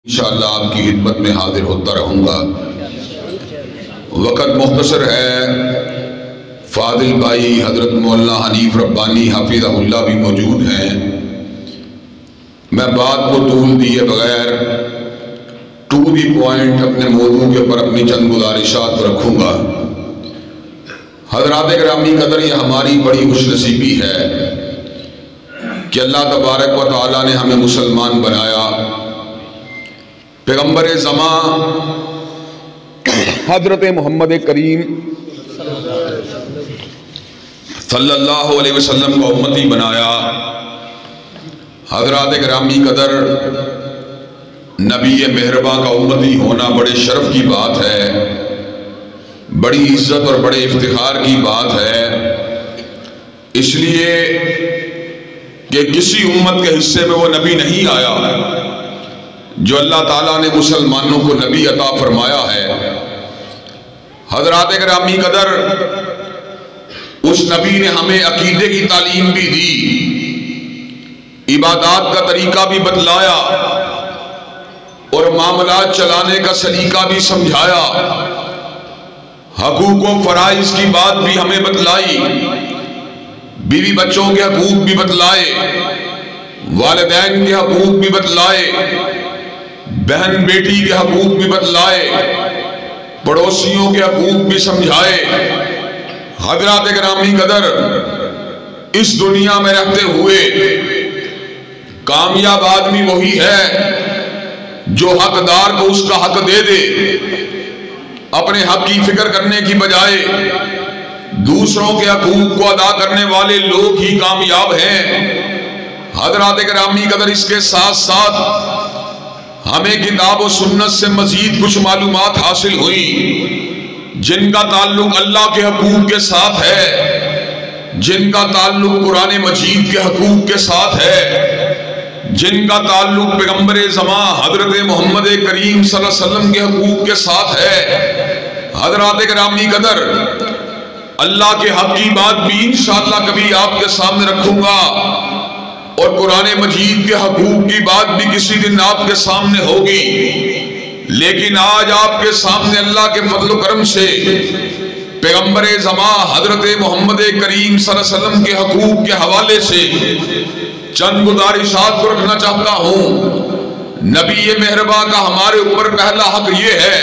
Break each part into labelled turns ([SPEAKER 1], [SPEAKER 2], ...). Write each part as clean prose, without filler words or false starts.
[SPEAKER 1] انشاءاللہ آپ کی خدمت میں حاضر ہوتا رہوں گا۔ وقت مختصر ہے، فاضل بھائی حضرت مولانا حنیف ربانی حفظہ اللہ بھی موجود ہیں۔ میں بات کو طول دیے بغیر ٹو دی پوائنٹ اپنے موضوع کے اوپر اپنی چند گزارشات رکھوں گا۔ حضرات گرامی قدر، یہ ہماری بڑی خوش نصیبی ہے کہ اللہ تبارک و تعالیٰ نے ہمیں مسلمان بنایا۔ پیغمبر زمان حضرت محمد کریم صلی اللہ علیہ وسلم کو امتی بنایا۔ حضرات گرامی قدر، نبی مہرباں کا امتی ہونا بڑے شرف کی بات ہے، بڑی عزت اور بڑے افتخار کی بات ہے، اس لیے کہ کسی امت کے حصے میں وہ نبی نہیں آیا جو اللہ تعالیٰ نے مسلمانوں کو نبی عطا فرمایا ہے۔ حضرات گرامی قدر، اس نبی نے ہمیں عقیدے کی تعلیم بھی دی، عبادات کا طریقہ بھی بتلایا اور معاملات چلانے کا سلیقہ بھی سمجھایا، حقوق و فرائض کی بات بھی ہمیں بتلائی، بیوی بچوں کے حقوق بھی بتلائے، والدین کے حقوق بھی بتلائے، بہن بیٹی کے حقوق بھی بتلائے، پڑوسیوں کے حقوق بھی سمجھائے۔ حضرات گرامی قدر، اس دنیا میں رہتے ہوئے کامیاب آدمی وہی ہے جو حقدار کو اس کا حق دے دے، اپنے حق کی فکر کرنے کی بجائے دوسروں کے حقوق کو ادا کرنے والے لوگ ہی کامیاب ہیں۔ حضرات گرامی قدر، اس کے ساتھ ساتھ ہمیں کتاب و سنت سے مزید کچھ معلومات حاصل ہوئی جن کا تعلق اللہ کے حقوق کے ساتھ ہے، جن کا تعلق قرآن مجید کے حقوق کے ساتھ ہے، جن کا تعلق پیغمبر زمان حضرت محمد کریم صلی اللہ علیہ وسلم کے حقوق کے ساتھ ہے۔ حضرات گرامی قدر، اللہ کے حق کی بات بھی انشاءاللہ کبھی آپ کے سامنے رکھوں گا اور قرآن مجید کے حقوق کی بات بھی کسی دن آپ کے سامنے ہوگی، لیکن آج آپ کے سامنے اللہ کے فضل و کرم سے پیغمبر زمان حضرت محمد کریم صلی اللہ علیہ وسلم کے حقوق کے حوالے سے چند گزارشات کو رکھنا چاہتا ہوں۔ نبی مہرباں کا ہمارے اوپر پہلا حق یہ ہے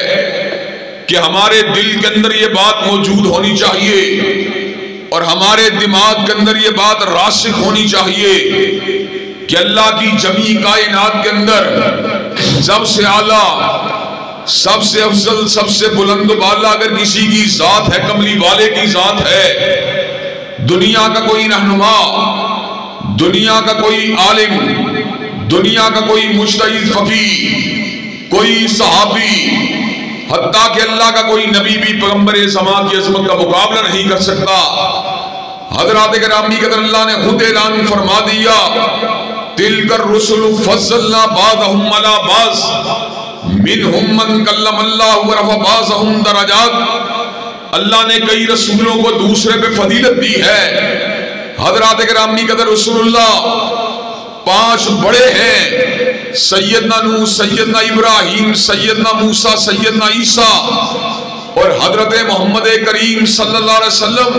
[SPEAKER 1] کہ ہمارے دل کے اندر یہ بات موجود ہونی چاہیے اور ہمارے دماغ کے اندر یہ بات راسخ ہونی چاہیے کہ اللہ کی جمیع کائنات کے اندر سب سے اعلیٰ، سب سے افضل، سب سے بلند و بالا اگر کسی کی ذات ہے، کملی والے کی ذات ہے۔ دنیا کا کوئی رہنما، دنیا کا کوئی عالم، دنیا کا کوئی مجتہد فقیہ، کوئی صحابی، حتیٰ کہ اللہ کا کوئی نبی بھی پیغمبر زمان کی عظمت کا مقابلہ نہیں کر سکتا۔ حضرات گرامی قدر، اللہ نے خود اعلان فرما دیا، تِلْكَ الرُّسُلُ فَضَّلْنَا بَعْضَهُمْ عَلَىٰ بَعْضٍ مِّنْهُمْ مَنْ كَلَّمَ اللَّهُ وَرَفَعَ بَعْضَهُمْ دَرَجَاتٍ۔ اللہ نے کئی رسولوں کو دوسرے پہ فضیلت دی ہے۔ حضرات گرامی قدر، رسول اللہ 5 بڑے ہیں، سیدنا نوح، سیدنا ابراہیم، سیدنا موسیٰ، سیدنا عیسیٰ اور حضرت محمد کریم صلی اللہ علیہ وسلم۔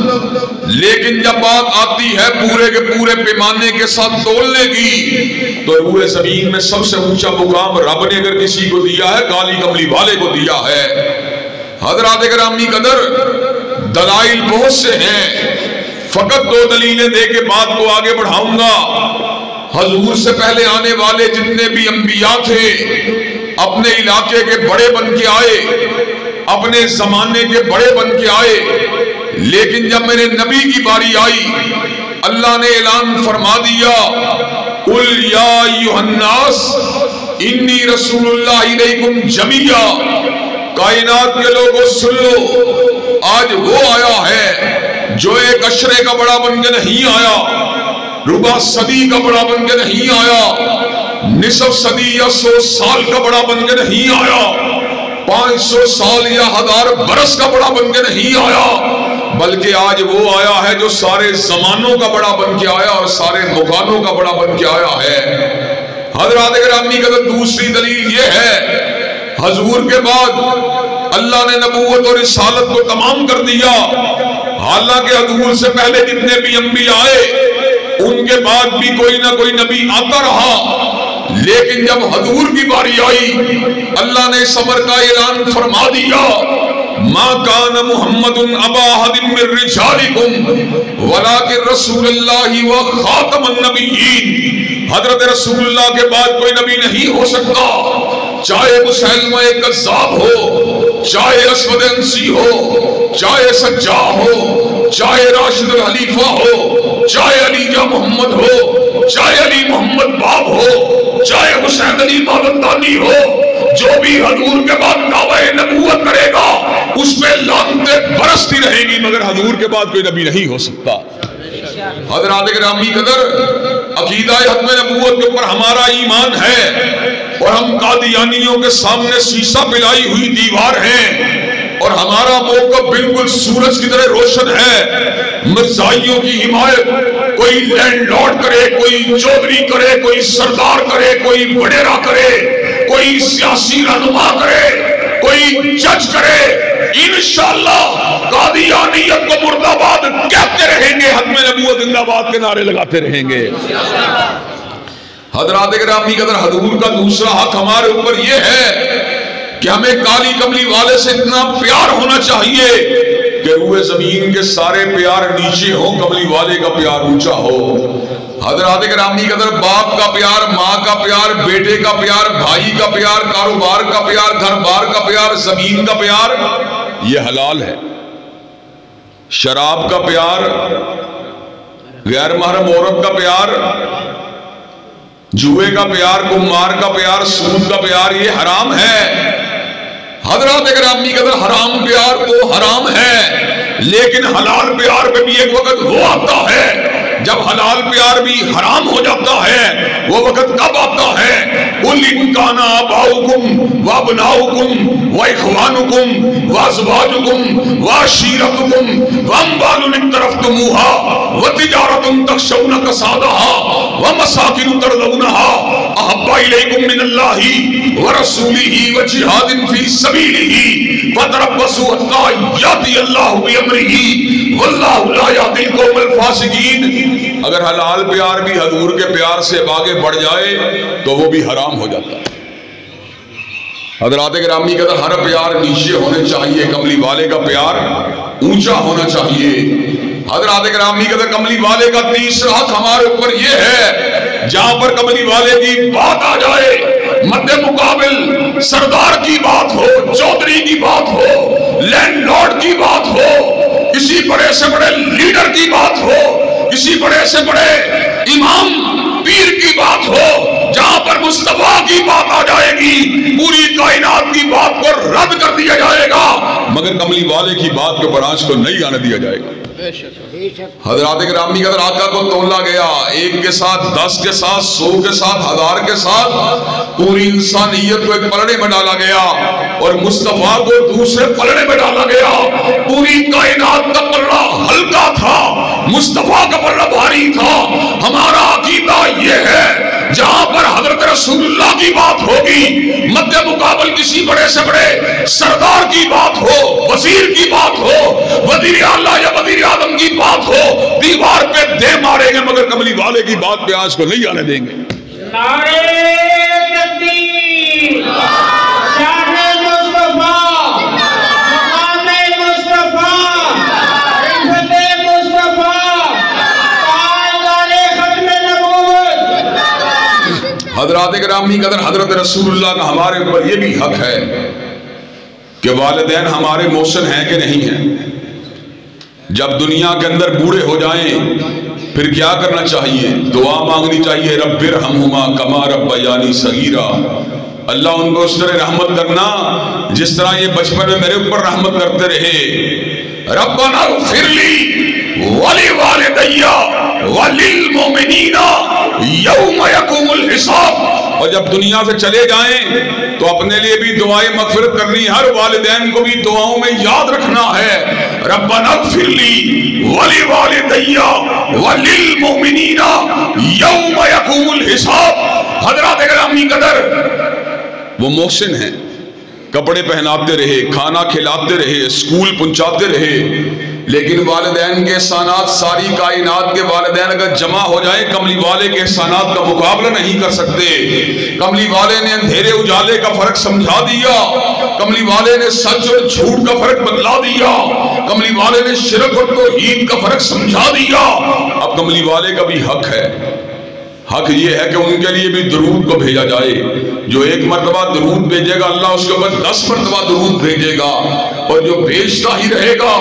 [SPEAKER 1] لیکن جب بات آتی ہے پورے کے پورے پیمانے کے ساتھ تولنے کی، تو روئے زمین میں سب سے اونچا مقام رب نے اگر کسی کو دیا ہے، کالی کملی والے کو دیا ہے۔ حضرات گرامی قدر، دلائل بہت سے ہیں، فقط 2 دلیلیں دے کے بات کو آگے بڑھاؤں گا۔ حضور سے پہلے آنے والے جتنے بھی انبیاء تھے اپنے علاقے کے بڑے بن کے آئے، اپنے زمانے کے بڑے بن کے آئے، لیکن جب میرے نبی کی باری آئی، اللہ نے اعلان فرما دیا، قُلْ يَا أَيُّهَا النَّاسُ إِنِّي رَسُولُ اللَّهِ إِلَيْكُمْ جَمِيعًا۔ کائنات کے لوگوں سن لو، آج وہ آیا ہے جو ایک عشرے کا بڑا بن کے نہیں آیا، ربع صدی کا بڑا بن کے نہیں آیا، نصف صدی یا 100 سال کا بڑا بن کے نہیں آیا، 500 سال یا 1000 برس کا بڑا بن کے نہیں آیا، بلکہ آج وہ آیا ہے جو سارے زمانوں کا بڑا بن کے آیا اور سارے مکانوں کا بڑا بن کے آیا ہے۔ حضرات گرامی کا دوسری دلیل یہ ہے حضور کے بعد اللہ نے نبوت اور رسالت کو تمام کر دیا. حالانکہ حضور سے پہلے جتنے بھی انبیاء آئے ان کے بعد بھی کوئی نہ کوئی نبی آتا رہا، لیکن جب حضور کی باری آئی اللہ نے صبر کا اعلان فرما دیا. ما کان محمد ابا احد من رجالکم ولکن رسول اللہ و خاتم النبیین. حضرت رسول اللہ کے بعد کوئی نبی نہیں ہو سکتا، چاہے مسیلمہ کذاب ہو، چاہے اسود انسی ہو، چاہے سجاح ہو، چاہے راشد الخلیفہ ہو، چاہے علی جا محمد ہو، چاہے علی محمد باب ہو، چاہے حسین علی مالندانی ہو. جو بھی حضور کے بعد دعوی نبوت کرے گا اس پہ لعنتیں برستی رہیں گی، مگر حضور کے بعد کوئی نبی نہیں ہو سکتا. حضرات گرامی قدر، عقیدہ ختم نبوت کے اوپر ہمارا ایمان ہے اور ہم قادیانیوں کے سامنے شیشہ پلائی ہوئی دیوار ہیں اور ہمارا موقف بالکل سورج کی طرح روشن ہے. مرزائیوں کی حمایت کوئی لینڈ لارڈ کرے، کوئی چودھری کرے، کوئی سردار کرے، کوئی وڈیرا کرے، کوئی سیاسی رہنما کرے، کوئی جج کرے، انشاءاللہ قادیانیت کو مرد آباد کہتے رہیں گے، ختم نبوت زندہ باد کے نعرے لگاتے رہیں گے. حضرات گرامی قدر، حضور کا دوسرا حق ہمارے اوپر یہ ہے کہ ہمیں کالی کملی والے سے اتنا پیار ہونا چاہیے کہ روئے زمین کے سارے پیار نیچے ہوں، کملی والے کا پیار اونچا ہو. حضرات گرامی قدر، باپ کا پیار، ماں کا پیار، بیٹے کا پیار، بھائی کا پیار، کاروبار کا پیار، گھر بار کا پیار، زمین کا پیار، یہ حلال ہے. شراب کا پیار، غیر محرم عورت کا پیار، جوئے کا پیار، قمار کا پیار، سود کا پیار، یہ حرام ہے. حضرات گرامی قدر، حرام پیار تو حرام ہے، لیکن حلال پیار پہ بھی ایک وقت وہ آتا ہے جب حلال پیار بھی حرام ہو جاتا ہے. وہ وقت کب آتا ہے؟ قُلْ إِنْ كَانَ آبَاؤُكُمْ وَأَبْنَاؤُكُمْ وَإِخْوَانُكُمْ وَأَزْوَاجُكُمْ وَعَشِيرَتُكُمْ وَأَمْوَالٌ اقْتَرَفْتُمُوهَا وَتِجَارَةٌ تَخْشَوْنَ كَسَادَهَا وَمَسَاكِنُ تَرْضَوْنَهَا أَحَبَّ إِلَيْكُم مِّنَ اللَّهِ وَرَسُولِهِ وَجِهَادٍ فِي سَبِيلِهِ فَتَرَبَّصُوا حَتَّىٰ يَأْتِيَ اللَّهُ بِأَمْرِهِ وَاللَّهُ لَا يَهْدِي الْقَوْمَ الْفَاسِقِينَ. اگر حلال پیار بھی حضور کے پیار سے آگے بڑھ جائے تو وہ بھی حرام ہو جاتا ہے. حضرات گرامی قدر، ہر پیار نیچے ہونے چاہیے، کملی والے کا پیار اونچا ہونا چاہیے. حضرات گرامی قدر، کملی والے کا تیسرا حق ہمارے اوپر یہ ہے، جہاں پر کملی والے کی بات آ جائے، مد مقابل سردار کی بات ہو، چودھری کی بات ہو، لینڈ لارڈ کی بات ہو، کسی بڑے سے بڑے لیڈر کی بات ہو، کسی بڑے سے بڑے امام پیر کی بات ہو، جہاں پر مصطفیٰ کی بات آ جائے گی پوری کائنات کی بات کو رد کر دیا جائے گا، مگر کملی والے کی بات کو برانچ کو نہیں آنے دیا جائے گا. حضرات گرامی قدر، آقا کو تولا گیا، 1 کے ساتھ 10 کے ساتھ 100 کے ساتھ 1000 کے ساتھ پوری انسانیت کو ایک پلڑے میں ڈالا گیا اور مصطفیٰ کو دوسرے پلڑے میں ڈالا گیا. پوری کائنات کا پلڑا ہلکا تھا، مصطفیٰ کا پلڑا بھاری تھا. ہمارا عقیدہ یہ ہے جہاں پر حضرت رسول اللہ کی بات ہوگی، مد مقابل کسی بڑے سے بڑے سردار کی بات ہو، وزیر کی بات ہو، وزیر اعلیٰ یا وزیر اعظم کی بات ہو، دیوار پہ دے ماریں گے مگر کملی والے کی بات پہ آج کو نہیں آنے دیں گے.
[SPEAKER 2] نعرہ تکبیر، شان مصطفیٰ، مقام مصطفیٰ، عزت مصطفیٰ، پائیدار ختم نبوت.
[SPEAKER 1] حضرات گرامی قدر، حضرت رسول اللہ کا ہمارے اوپر یہ بھی حق ہے کہ والدین ہمارے محسن ہیں کہ نہیں ہیں. جب دنیا کے اندر بوڑھے ہو جائیں پھر کیا کرنا چاہیے؟ دعا مانگنی چاہیے، رب ارحمہما کما ربیانی صغیرا. اللہ ان کو اس طرح رحمت کرنا جس طرح یہ بچپن میں میرے اوپر رحمت کرتے رہے. ربنا اغفر لی ولوالدی وللمؤمنین یوم یقوم الحساب. اور جب دنیا سے چلے جائیں تو اپنے لیے بھی دعائیں مغفرت کرنی، ہر والدین کو بھی دعاؤں میں یاد رکھنا ہے. ربنا اغفر لی ولوالدی وللمؤمنین یوم یقوم الحساب. حضرات گرامی قدر، وہ محسن ہیں، کپڑے پہناتے رہے، کھانا کھلاتے رہے، اسکول پہنچاتے رہے، لیکن والدین کے احسانات ساری کائنات کے والدین اگر جمع ہو جائیں کملی والے کے احسانات کا مقابلہ نہیں کر سکتے۔ کملی والے نے اندھیرے اجالے کا فرق سمجھا دیا، کملی والے نے سچ اور جھوٹ کا فرق بتلا دیا، کملی والے نے شرک اور توحید کا فرق سمجھا دیا۔ اب کملی والے کا بھی حق ہے، حق یہ ہے کہ ان کے لیے بھی درود کو بھیجا جائے۔ جو ایک مرتبہ درود بھیجے گا اللہ اس کے اوپر 10 مرتبہ درود بھیجے گا، اور جو بھیجتا ہی رہے گا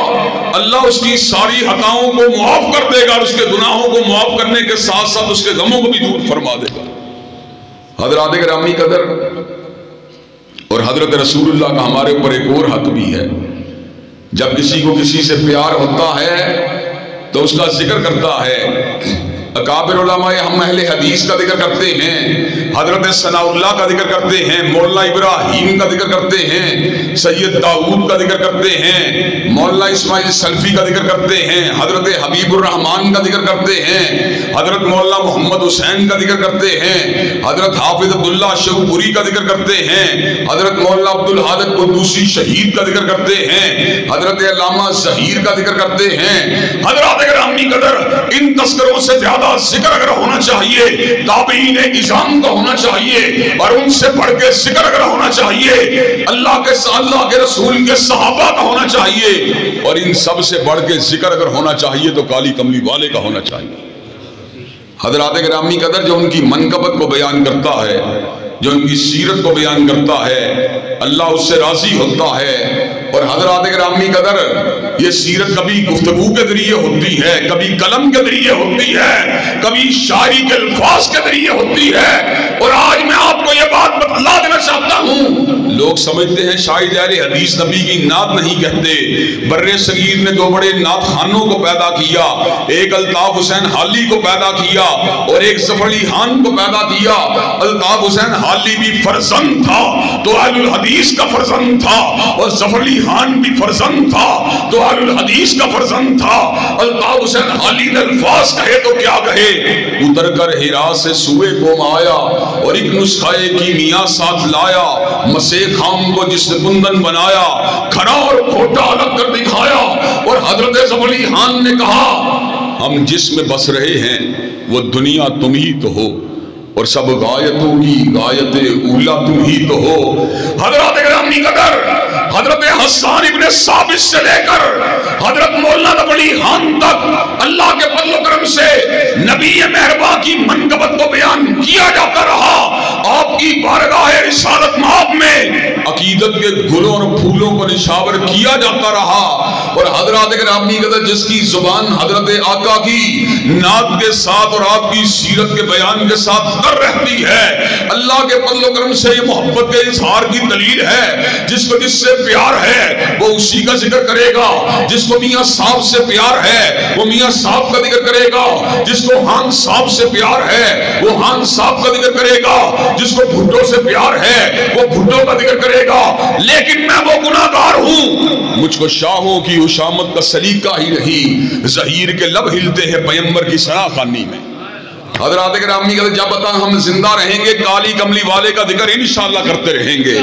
[SPEAKER 1] اللہ اس کی ساری خطاؤں کو معاف کر دے گا، اور اس کے گناہوں کو معاف کرنے کے ساتھ ساتھ اس کے غموں کو بھی دور فرما دے گا۔ حضرات گرامی قدر، اور حضرت رسول اللہ کا ہمارے اوپر ایک اور حق بھی ہے۔ جب کسی کو کسی سے پیار ہوتا ہے تو اس کا ذکر کرتا ہے۔ اکابر علماء ہم اہل حدیث کا ذکر کرتے ہیں، حضرت ثناء اللہ کا ذکر کرتے ہیں، مولانا ابراہیم کا ذکر کرتے ہیں، سید داؤد کا ذکر کرتے ہیں، مولانا اسماعیل سلفی کا ذکر کرتے ہیں، حضرت حبیب الرحمان کا ذکر کرتے ہیں، حضرت مولانا محمد حسین کا ذکر کرتے ہیں، حضرت حافظ عبداللہ شوپوری کا ذکر کرتے ہیں، حضرت مولانا عبدالحادث قدوسی شہید کا ذکر کرتے ہیں، حضرت علامہ ظہیر کا ذکر کرتے ہیں۔ حضرات گرامی قدر، ان تذکروں سے زیادہ ذکر اگر ہونا چاہیے تابعین اعظام کا ہونا چاہیے، اور ان سے بڑھ کے ذکر اگر ہونا چاہیے اللہ کے رسول کے صحابہ کا ہونا چاہیے، اور ان سب سے بڑھ کے ذکر اگر ہونا چاہیے تو کالی کملی والے کا ہونا چاہیے۔ حضرات گرامی قدر، جو ان کی منقبت کو بیان کرتا ہے، جو ان کی سیرت کو بیان کرتا ہے، اللہ اس سے راضی ہوتا ہے۔ اور حضرات گرامی قدر، یہ سیرت کبھی گفتگو کے ذریعے ہوتی ہے، کبھی قلم کے ذریعے ہوتی ہے، کبھی شاعری کے الفاظ کے ذریعے ہوتی ہے۔ اور آج میں آپ کو یہ بات بتلا دینا چاہتا ہوں، لوگ سمجھتے ہیں شاعر اہل حدیث نبی کی نعت نہیں کہتے۔ بر صغیر نے 2 بڑے نعت خانوں کو پیدا کیا، ایک الطاف حسین حالی کو پیدا کیا اور ایک ظفر علی خان کو پیدا کیا۔ الطاف حسین حالی بھی فرزند تھا تو اہل الحدیث کا فرزند تھا، اور ظفر علی خان بھی فرزند تھا تو اہل الحدیث کا فرزند تھا۔ الطاف حسین حالی نے الفاظ کہے تو کیا کہے، اتر کر ہرا سے سوئے قوم آیا اور ایک نسخہ کیمیا ساتھ لایا، مسے خام کو جس نے کندن بنایا، کھڑا اور کھوٹا الگ کر دکھایا۔ اور حضرت ظفر علی خان نے کہا، ہم جس میں بس رہے ہیں وہ دنیا تم ہی تو ہو، اور سب غایتوں کی غایت اولا تم ہی تو ہو۔ حضرات گرامی قدر، حضرت حسان ابن ثابت سے لے کر حضرت مولانا ظفر علی خان تک اللہ کے فضل و کرم سے نبی مہرباں کی منقبت کو بیان کیا جاتا رہا۔ آپ کی بارگاہ رسالت مآب میں عقیدت کے گلوں اور پھولوں کو نشاور کیا جاتا رہا۔ اور حضرات گرامی قدر، جس کی زبان حضرت آقا کی نعت کے ساتھ اور آپ کی سیرت کے بیان کے ساتھ رہتی ہے، اللہ کے فضل و کرم سے یہ محبت کے اظہار کی دلیل ہے۔ جس کو جس سے پیار ہے وہ اسی کا ذکر کرے گا، جس کو میاں صاحب سے پیار ہے وہ میاں صاحب کا ذکر کرے گا، جس کو خان صاحب سے پیار ہے وہ خان صاحب کا ذکر کرے گا، جس کو بھٹو سے پیار ہے وہ بھٹو کا ذکر کرے گا۔ لیکن میں وہ گناہگار ہوں، مجھ کو شاہوں کی حشامت کا سلیقہ ہی نہیں، ظہیر کے لب ہلتے ہیں پیمبر کی ثنا خوانی میں۔ حضرات گرامی جب تک ہم زندہ رہیں گے کالی کملی والے کا ذکر انشاءاللہ کرتے رہیں گے۔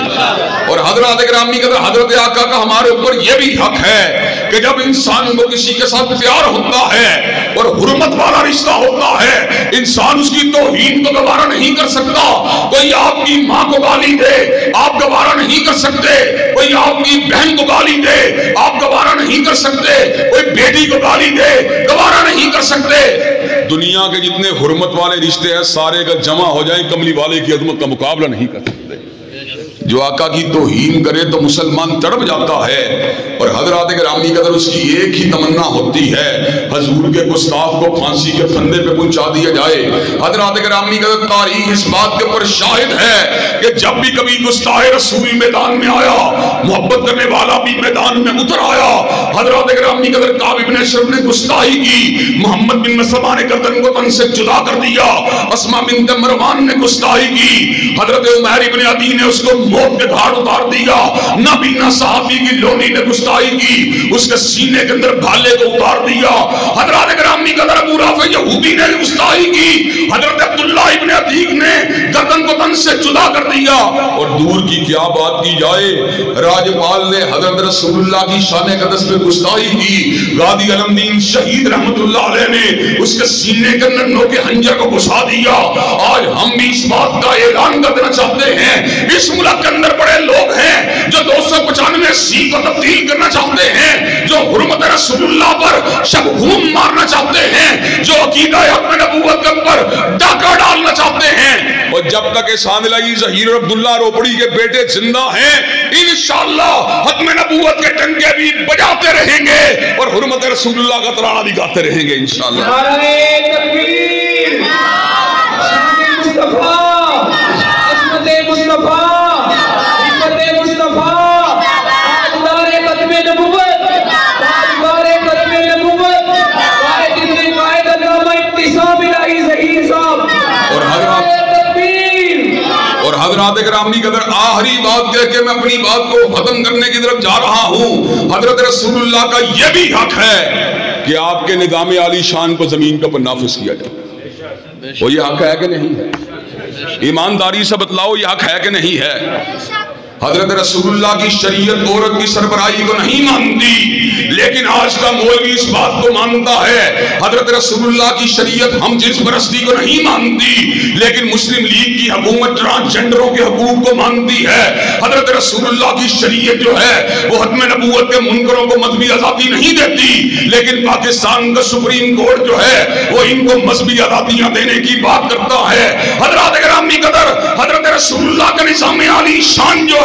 [SPEAKER 1] اور حضرات گرامی حضرت آقا کا ہمارے اوپر یہ بھی حق ہے کہ جب انسان کو کسی کے ساتھ پیار ہوتا ہے اور حرمت والا رشتہ ہوتا ہے، انسان اس کی توہین کو گوارا نہیں کر سکتا۔ کوئی آپ کی ماں کو گالی دے آپ گوارا نہیں کر سکتے، کوئی آپ کی بہن کو گالی دے آپ گوارا نہیں کر سکتے، کوئی بیٹی کو گالی دے گوارا نہیں کر سکتے۔ دنیا کے جتنے حرمت والے رشتے ہیں سارے اگر جمع ہو جائیں کملی والے کی عظمت کا مقابلہ نہیں کر سکتے۔ جو آقا کی توہین کرے تو مسلمان تڑپ جاتا ہے، اور حضرات گرامی قدر اس کی ایک ہی تمنا ہوتی ہے، حضور کے گستاخ کو پھانسی کے پھندے پہ پہنچا دیا جائے۔ حضرات گرامی قدر تاریخ اس بات کے پر شاہد ہے کہ جب بھی کبھی گستاخ رسول میدان میں آیا، محبت کرنے والا بھی میدان میں اتر آیا۔ حضرات گرامی قدر کعب بن اشرف نے گستاخی کی، محمد بن مسلمہ نے گردن کو تن سے جدا کر دیا، اسماء بنت مروان نے گستاخی کی، حضرت عمیر بن عدی نے اس کو موت کے گھاٹ اتار دیا. نابینا صحابی کی لونی نے گستاخی کی, اس کے سینے کے اندر بھالے کو اتار دیا. حضرات گرامی قدر ابو رافع یہودی نے گستاخی کی, حضرت عبداللہ ابن عتیق نے گردن کو تن سے جدا کر دیا. اور دور کی کیا بات کی جائے, راجپال نے حضرت رسول اللہ کی شان قدس پہ گستاخی کی. غازی علمدین شہید رحمت اللہ علیہ نے اس کے سینے کے اندر نوک خنجر کو گھسا دیا. آج ہم بھی اس بات کا اعلان کر دینا چاہتے ہیں, اس ملک کے اندر بڑے لوگ ہیں جو 295 سی کو تبدیل کرنا چاہتے ہیں, جو حرمت رسول اللہ پر شبہوم مارنا چاہتے ہیں, جو عقیدہ حق نبوت کے اوپر ڈاکہ ڈالنا چاہتے ہیں. اور جب تک احسان الہی ظہیر عبداللہ روپڑی کے بیٹے زندہ ہیں, انشاءاللہ ختم نبوت کے ٹنکے بھی بجاتے رہیں گے اور حرمت رسول اللہ کا ترانہ بھی گاتے رہیں گے انشاءاللہ.
[SPEAKER 2] نعرہ تکبیر, مصطفیٰ, عصمت مصطفیٰ, حکمت مصطفیٰ, تاجدار ختم نبوت, تاجدار ختم نبوت, قائد ابن قائد علامہ ابتسام الہی ظہیر صاحب.
[SPEAKER 1] اور حضرات گرامی قدر آخری بات کہہ کے میں اپنی بات کو ختم کرنے کی طرف جا رہا ہوں. حضرت رسول اللہ کا یہ بھی حق ہے کہ آپ کے نظام عالی شان کو زمین کے اوپر نافذ کیا جائے. وہ یہ حق ہے کہ نہیں ہے؟ ایمانداری سے بتلاؤ, یہ حق ہے کہ نہیں ہے؟ حضرت رسول اللہ کی شریعت عورت کی سربراہی کو نہیں مانتی, لیکن آج کا مولوی اس بات کو مانتا ہے. حضرت رسول اللہ کی شریعت ہم جنس پرستی کو نہیں مانتی, لیکن مسلم لیگ کی حکومت ٹرانسجنڈروں کے حقوق کو مانتی ہے. حضرت رسول اللہ کی شریعت جو ہے وہ ختم نبوت کے منکروں کو مذہبی آزادی نہیں دیتی, لیکن پاکستان کا سپریم کورٹ جو ہے وہ ان کو مذہبی آزادیاں دینے کی بات کرتا ہے. حضرات گرامی قدر, حضرت رسول اللہ کا نظام عالی شان جو ہے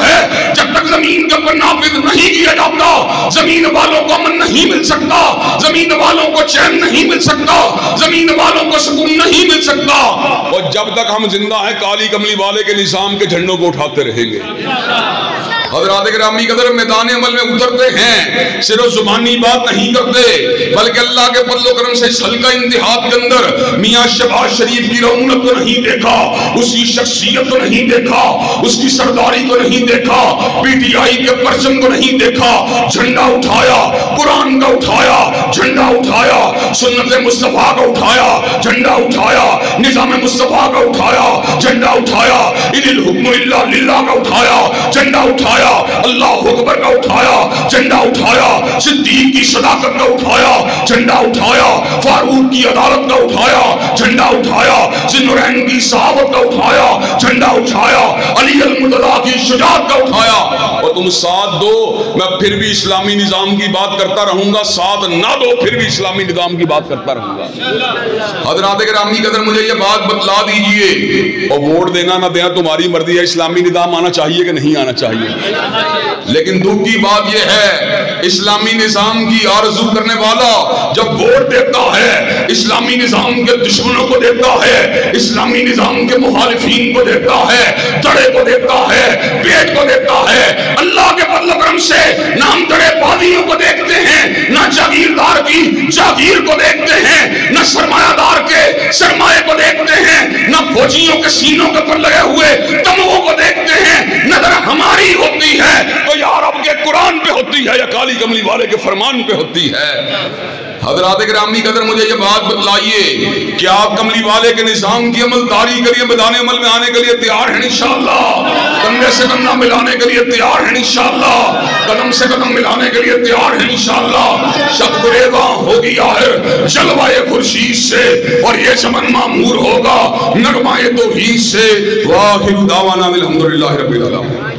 [SPEAKER 1] جب تک زمین کے اوپر نافذ نہیں کیا جاتا, زمین والوں کو امن نہیں مل سکتا, زمین والوں کو چین نہیں مل سکتا, زمین والوں کو سکون نہیں مل سکتا. اور جب تک ہم زندہ ہیں کالی کملی والے کے نظام کے جھنڈوں کو اٹھاتے رہیں گے. حضرات گرامی قدر میدان عمل میں اترتے ہیں, صرف زبانی بات نہیں کرتے, بلکہ اللہ کے فضل و کرم سے اس حلقہ انتخاب کے اندر میاں شہباز شریف کی رونق کو نہیں دیکھا, اس کی شخصیت کو نہیں دیکھا, اس کی سرداری کو نہیں دیکھا, پی ٹی آئی کے پرچم کو نہیں دیکھا, جھنڈا اٹھایا, قرآن کا اٹھایا, جھنڈا اٹھایا, سنت مصطفیٰ کا اٹھایا, جھنڈا اٹھایا, نظام مصطفیٰ کا اٹھایا, جھنڈا اٹھایا, ان الحکم الا للہ کا اٹھایا, جھنڈا اٹھایا, اللہ اکبر کا اٹھایا, جھنڈا اٹھایا, صدیق کی صداقت کا اٹھایا, جھنڈا اٹھایا, فاروق کی عدالت کا اٹھایا, جھنڈا اٹھایا, ذوالنورین کی صحابت کا اٹھایا, جھنڈا اٹھایا, علی المرتضیٰ کی شجاعت کا اٹھایا. اور تم ساتھ دو, میں پھر بھی اسلامی نظام کی بات کرتا رہوں گا, ساتھ نہ دو پھر بھی اسلامی نظام کی بات کرتا رہوں گا. حضرات گرامی قدر مجھے یہ بات بتلا دیجئے, اور ووٹ دینا نہ دینا تمہاری مرضی ہے, اسلامی نظام آنا چاہیے کہ نہیں آنا چاہیے. لیکن دکھ کی بات یہ ہے, اسلامی نظام کی آرزو کرنے والا جب ووٹ دیتا ہے, اسلامی نظام کے دشمنوں کو دیتا ہے, اسلامی نظام کے مخالفین کو دیتا ہے, دڑے کو دیتا ہے, پیٹ کو دیتا ہے, اللہ کے فضل و کرم سے نہ ہم دڑے بازیوں کو دیکھتے ہیں, نہ جاگیردار کی جاگیر کو دیکھتے ہیں, نہ سرمایہ دار کے سرمایہ کو دیکھتے ہیں, نہ فوجیوں کے سینوں کے پر لگے ہوئے تمغوں کو دیکھتے ہیں. نظر ہماری ہوتی ہے تو یا رب کے قرآن پہ ہوتی ہے یا کالی کملی والے کے فرمان پہ ہوتی ہے. حضرات گرامی قدر مجھے یہ بات بتلائیے کہ آپ کملی والے کے نظام کی عمل داری کریے, میدان عمل میں آنے کے لیے تیار ہیں انشاءاللہ, کندھے سے کندھا ملانے کے لیے تیار ہیں انشاءاللہ, قدم سے قدم ملانے کے لیے تیار ہیں انشاءاللہ. شب گریزاں ہوگی آخر جلوہ خورشید سے, اور یہ چمن معمور ہوگا نغمہ توحید سے. وآخر دعوانا الحمدللہ رب العالمین.